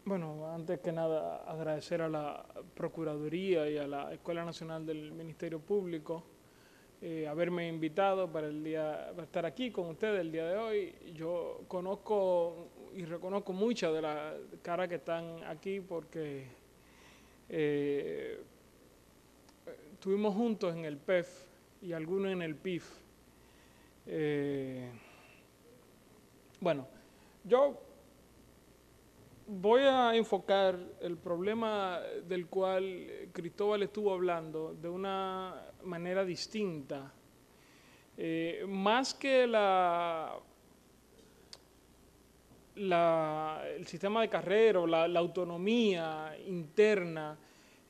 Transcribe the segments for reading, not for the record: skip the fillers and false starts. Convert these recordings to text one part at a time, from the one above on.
Bueno, antes que nada agradecer a la Procuraduría y a la Escuela Nacional del Ministerio Público haberme invitado para estar aquí con ustedes el día de hoy. Yo conozco y reconozco muchas de las caras que están aquí porque estuvimos juntos en el PEF y algunos en el PIF. Bueno, yo voy a enfocar el problema del cual Cristóbal estuvo hablando de una manera distinta. Más que el sistema de carrera o la autonomía interna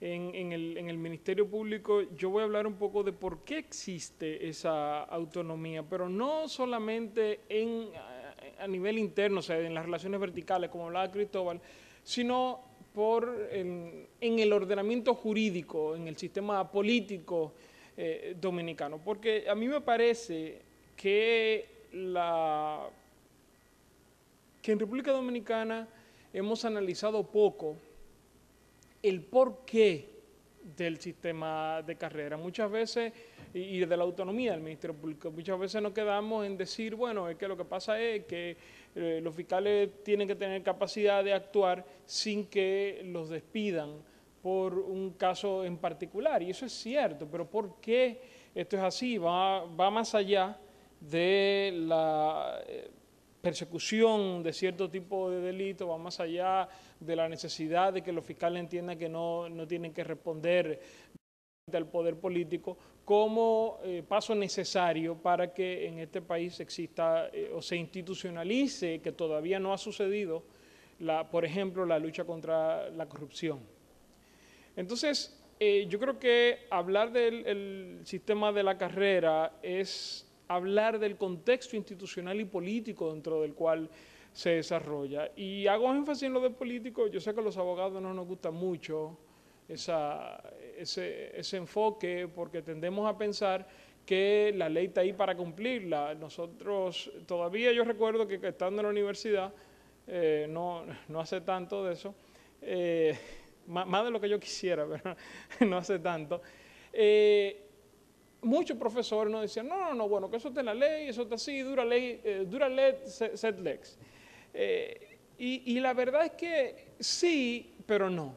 en el Ministerio Público, yo voy a hablar un poco de por qué existe esa autonomía, pero no solamente a nivel interno, o sea, en las relaciones verticales, como hablaba Cristóbal, sino en el ordenamiento jurídico, en el sistema político dominicano. Porque a mí me parece que en República Dominicana hemos analizado poco el porqué del sistema de carrera. Muchas veces, y de la autonomía del Ministerio Público, muchas veces nos quedamos en decir, bueno, es que lo que pasa es que los fiscales tienen que tener capacidad de actuar sin que los despidan por un caso en particular. Y eso es cierto, pero ¿por qué esto es así? Va más allá de la persecución de cierto tipo de delitos, va más allá de la necesidad de que los fiscales entiendan que no tienen que responder al poder político como paso necesario para que en este país exista o se institucionalice, que todavía no ha sucedido, por ejemplo, la lucha contra la corrupción. Entonces, yo creo que hablar del sistema de la carrera es hablar del contexto institucional y político dentro del cual se desarrolla. Y hago énfasis en lo de político. Yo sé que a los abogados no nos gusta mucho ese enfoque porque tendemos a pensar que la ley está ahí para cumplirla. Nosotros, todavía yo recuerdo que estando en la universidad, no hace tanto de eso, más de lo que yo quisiera, pero no hace tanto, muchos profesores nos decían, no, bueno, que eso está en la ley, eso está así, dura ley, sed lex. Y la verdad es que sí, pero no.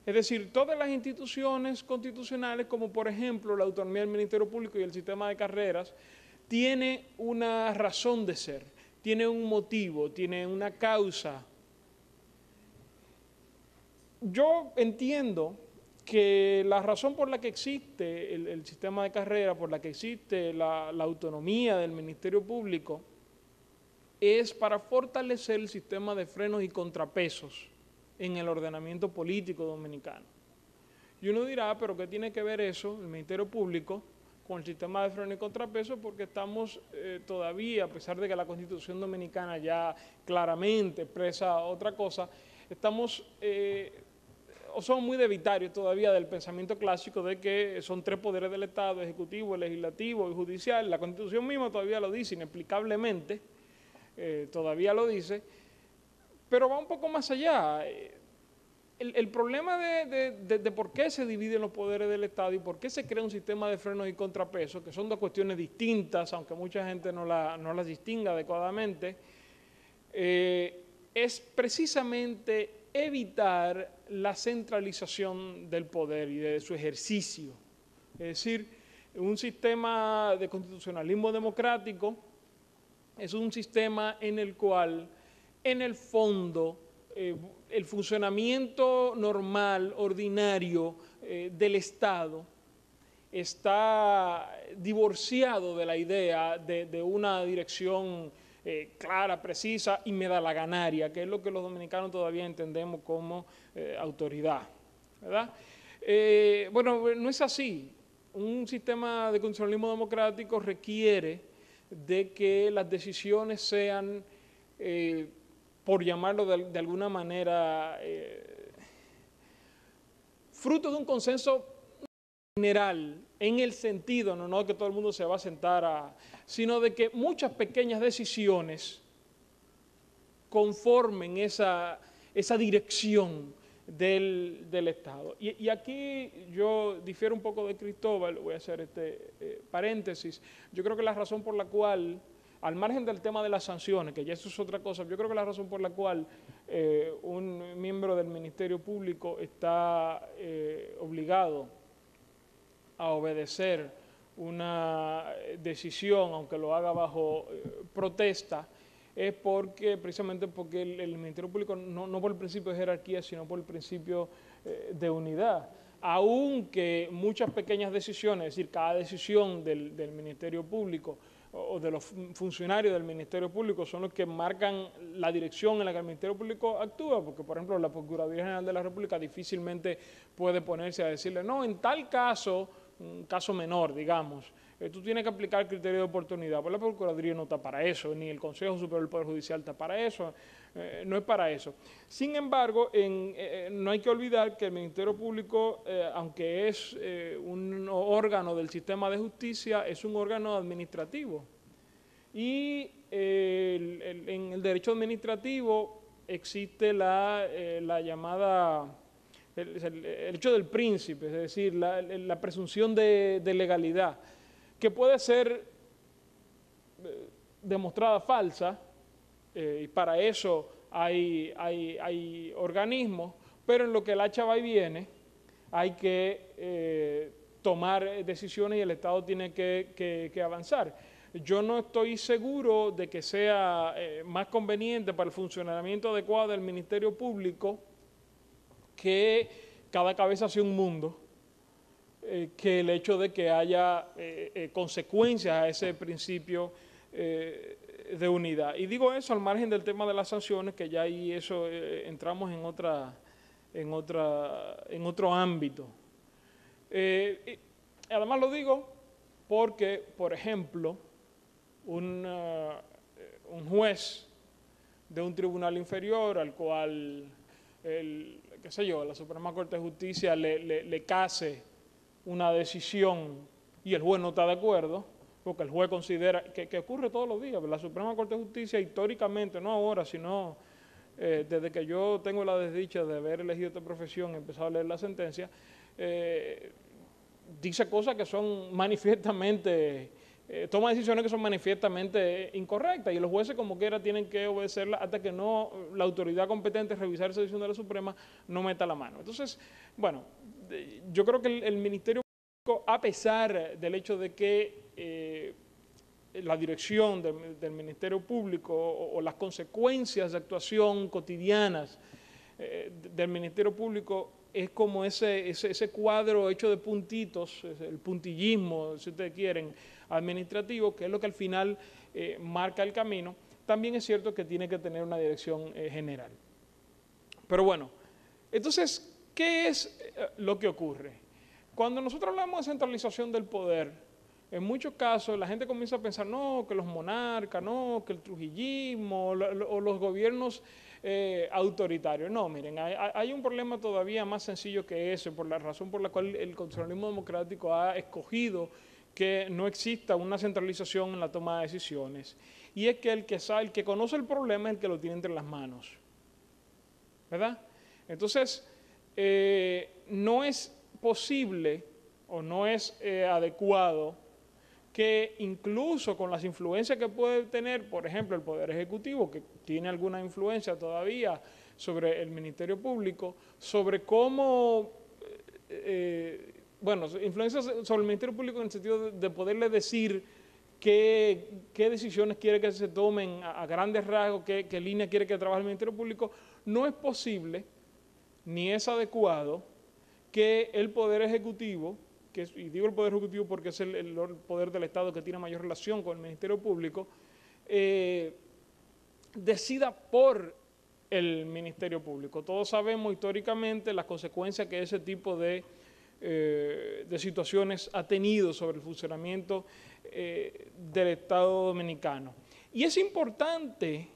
Es decir, todas las instituciones constitucionales, como por ejemplo la autonomía del Ministerio Público y el sistema de carreras, tiene una razón de ser, tiene un motivo, tiene una causa. Yo entiendo que la razón por la que existe el sistema de carrera, por la que existe la autonomía del Ministerio Público, es para fortalecer el sistema de frenos y contrapesos en el ordenamiento político dominicano. Y uno dirá, pero ¿qué tiene que ver eso, el Ministerio Público, con el sistema de frenos y contrapesos? Porque estamos todavía, a pesar de que la Constitución Dominicana ya claramente expresa otra cosa, estamos o son muy debitarios todavía del pensamiento clásico de que son tres poderes del Estado, ejecutivo, legislativo y judicial. La Constitución misma todavía lo dice, inexplicablemente, todavía lo dice, pero va un poco más allá. El problema de por qué se dividen los poderes del Estado y por qué se crea un sistema de frenos y contrapesos, que son dos cuestiones distintas, aunque mucha gente no las distinga adecuadamente, es precisamente evitar la centralización del poder y de su ejercicio. Es decir, un sistema de constitucionalismo democrático es un sistema en el cual, en el fondo, el funcionamiento normal, ordinario del Estado está divorciado de la idea de una dirección clara, precisa y medalaganaria, que es lo que los dominicanos todavía entendemos como autoridad, ¿verdad? Bueno, no es así. Un sistema de constitucionalismo democrático requiere de que las decisiones sean, por llamarlo de alguna manera, fruto de un consenso general en el sentido, no de que todo el mundo se va a sentar sino de que muchas pequeñas decisiones conformen esa dirección del Estado. Y aquí yo difiero un poco de Cristóbal, voy a hacer este paréntesis. Yo creo que la razón por la cual, al margen del tema de las sanciones, que ya eso es otra cosa, yo creo que la razón por la cual un miembro del Ministerio Público está obligado a obedecer una decisión, aunque lo haga bajo protesta, es precisamente porque el Ministerio Público, no por el principio de jerarquía, sino por el principio de unidad. Aunque muchas pequeñas decisiones, es decir, cada decisión del Ministerio Público o de los funcionarios del Ministerio Público son los que marcan la dirección en la que el Ministerio Público actúa, porque, por ejemplo, la Procuraduría General de la República difícilmente puede ponerse a decirle, no, en tal caso, un caso menor, digamos, tú tienes que aplicar el criterio de oportunidad. Pues la Procuraduría no está para eso, ni el Consejo Superior del Poder Judicial está para eso, no es para eso. Sin embargo, no hay que olvidar que el Ministerio Público, aunque es un órgano del sistema de justicia, es un órgano administrativo. Y en el derecho administrativo existe la llamada, el hecho del príncipe, es decir, la presunción de legalidad, que puede ser demostrada falsa, y para eso hay organismos, pero en lo que el hacha va y viene, hay que tomar decisiones y el Estado tiene que avanzar. Yo no estoy seguro de que sea más conveniente para el funcionamiento adecuado del Ministerio Público que cada cabeza sea un mundo, que el hecho de que haya consecuencias a ese principio de unidad. Y digo eso al margen del tema de las sanciones, que ya ahí eso entramos en otro ámbito. Además lo digo porque, por ejemplo, un juez de un tribunal inferior al cual la Suprema Corte de Justicia le case una decisión y el juez no está de acuerdo, porque el juez considera que ocurre todos los días. La Suprema Corte de Justicia históricamente, no ahora, sino desde que yo tengo la desdicha de haber elegido esta profesión y empezado a leer la sentencia, dice cosas que son manifiestamente, toma decisiones que son manifiestamente incorrectas, y los jueces como quiera tienen que obedecerla hasta que no la autoridad competente en revisar esa decisión de la Suprema no meta la mano. Entonces, bueno, yo creo que el Ministerio Público, a pesar del hecho de que la dirección del Ministerio Público o las consecuencias de actuación cotidianas del Ministerio Público es como ese cuadro hecho de puntitos, el puntillismo, si ustedes quieren, administrativo, que es lo que al final marca el camino. También es cierto que tiene que tener una dirección general. Pero bueno, entonces, ¿qué es lo que ocurre? Cuando nosotros hablamos de centralización del poder, en muchos casos la gente comienza a pensar, no, que los monarcas, no, que el trujillismo, o los gobiernos autoritarios. No, miren, hay un problema todavía más sencillo que ese, por la razón por la cual el conservadurismo democrático ha escogido que no exista una centralización en la toma de decisiones. Y es que el que conoce el problema es el que lo tiene entre las manos, ¿verdad? Entonces, no es posible o no es adecuado que incluso con las influencias que puede tener, por ejemplo, el Poder Ejecutivo, que tiene alguna influencia todavía sobre el Ministerio Público, sobre cómo, influencia sobre el Ministerio Público en el sentido de poderle decir qué decisiones quiere que se tomen a grandes rasgos, qué línea quiere que trabaje el Ministerio Público, no es posible ni es adecuado que el Poder Ejecutivo, y digo el Poder Ejecutivo porque es el poder del Estado que tiene mayor relación con el Ministerio Público, decida por el Ministerio Público. Todos sabemos históricamente las consecuencias que ese tipo de situaciones ha tenido sobre el funcionamiento del Estado dominicano. Y es importante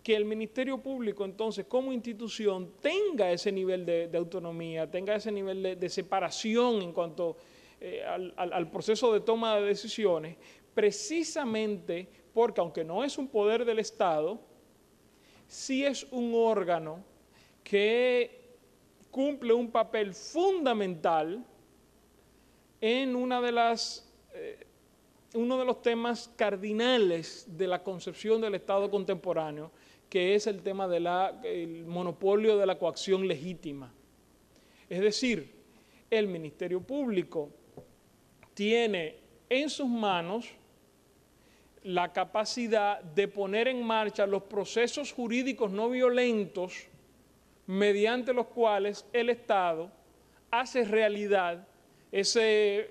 que el Ministerio Público, entonces, como institución, tenga ese nivel de autonomía, tenga ese nivel de separación en cuanto al proceso de toma de decisiones, precisamente porque, aunque no es un poder del Estado, sí es un órgano que cumple un papel fundamental en uno de los temas cardinales de la concepción del Estado contemporáneo, que es el tema del monopolio de la coacción legítima. Es decir, el Ministerio Público tiene en sus manos la capacidad de poner en marcha los procesos jurídicos no violentos mediante los cuales el Estado hace realidad ese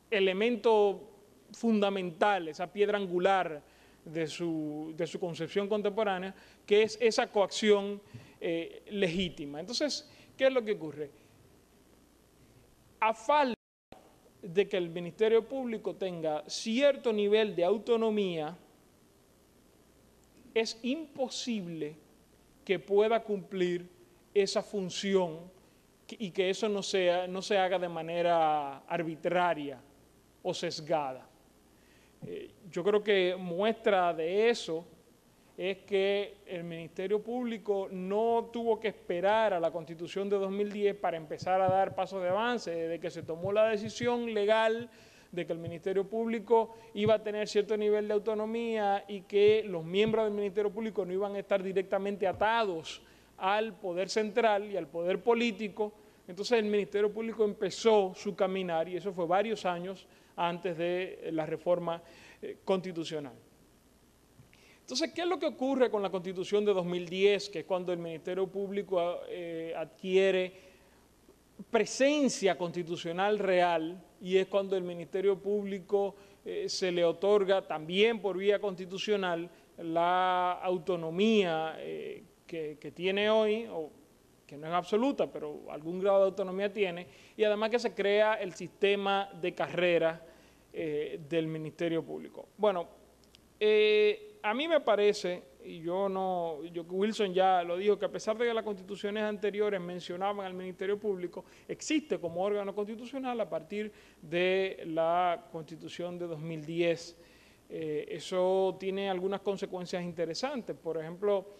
elemento fundamental, esa piedra angular de su concepción contemporánea, que es esa coacción legítima. Entonces, ¿qué es lo que ocurre? A falta de que el Ministerio Público tenga cierto nivel de autonomía, es imposible que pueda cumplir esa función y que eso no se haga de manera arbitraria o sesgada. Yo creo que muestra de eso es que el Ministerio Público no tuvo que esperar a la Constitución de 2010 para empezar a dar pasos de avance, desde que se tomó la decisión legal de que el Ministerio Público iba a tener cierto nivel de autonomía y que los miembros del Ministerio Público no iban a estar directamente atados al poder central y al poder político. Entonces el Ministerio Público empezó su caminar, y eso fue varios años antes de la reforma constitucional. Entonces, ¿qué es lo que ocurre con la Constitución de 2010, que es cuando el Ministerio Público adquiere presencia constitucional real, y es cuando el Ministerio Público se le otorga también por vía constitucional la autonomía que tiene hoy, o que no es absoluta, pero algún grado de autonomía tiene, y además que se crea el sistema de carrera del Ministerio Público? Bueno, a mí me parece, y Wilson ya lo dijo, que a pesar de que las constituciones anteriores mencionaban al Ministerio Público, existe como órgano constitucional a partir de la Constitución de 2010. Eso tiene algunas consecuencias interesantes. Por ejemplo,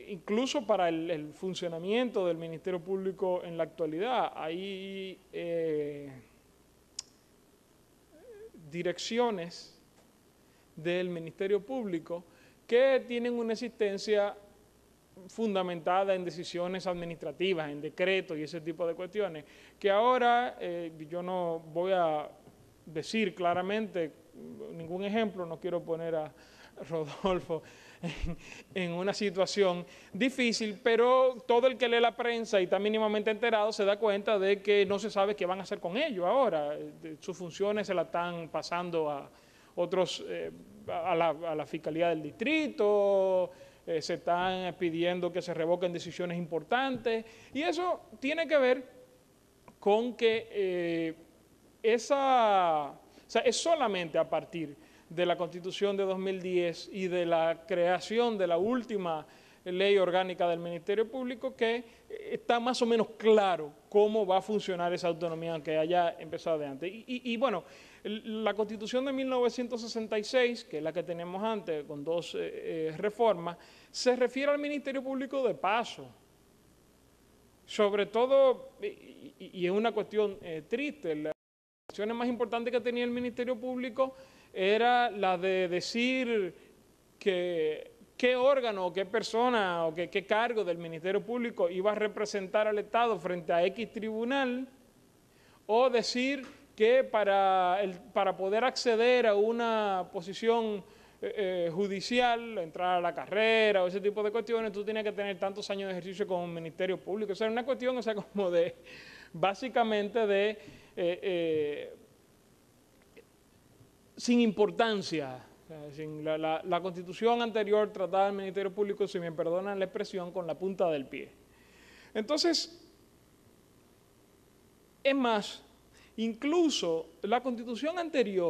incluso para el funcionamiento del Ministerio Público en la actualidad, hay direcciones del Ministerio Público que tienen una existencia fundamentada en decisiones administrativas, en decretos y ese tipo de cuestiones, que ahora yo no voy a decir claramente ningún ejemplo, no quiero poner a Rodolfo en una situación difícil, pero todo el que lee la prensa y está mínimamente enterado se da cuenta de que no se sabe qué van a hacer con ellos ahora. Sus funciones se la están pasando a otros, a la Fiscalía del Distrito, se están pidiendo que se revoquen decisiones importantes, y eso tiene que ver con que o sea, es solamente a partir de la Constitución de 2010 y de la creación de la última ley orgánica del Ministerio Público que está más o menos claro cómo va a funcionar esa autonomía, aunque haya empezado de antes. Y bueno, la Constitución de 1966, que es la que tenemos antes, con dos reformas, se refiere al Ministerio Público de paso. Sobre todo, y es una cuestión triste, las cuestiones más importantes que tenía el Ministerio Público era la de decir que qué órgano, qué persona o qué cargo del Ministerio Público iba a representar al Estado frente a X tribunal, o decir que para poder acceder a una posición judicial, entrar a la carrera o ese tipo de cuestiones, tú tienes que tener tantos años de ejercicio con un Ministerio Público. O sea, una cuestión, o sea, como de, básicamente de, sin importancia. La Constitución anterior trataba al Ministerio Público, si me perdonan la expresión, con la punta del pie. Entonces, es más, incluso la Constitución anterior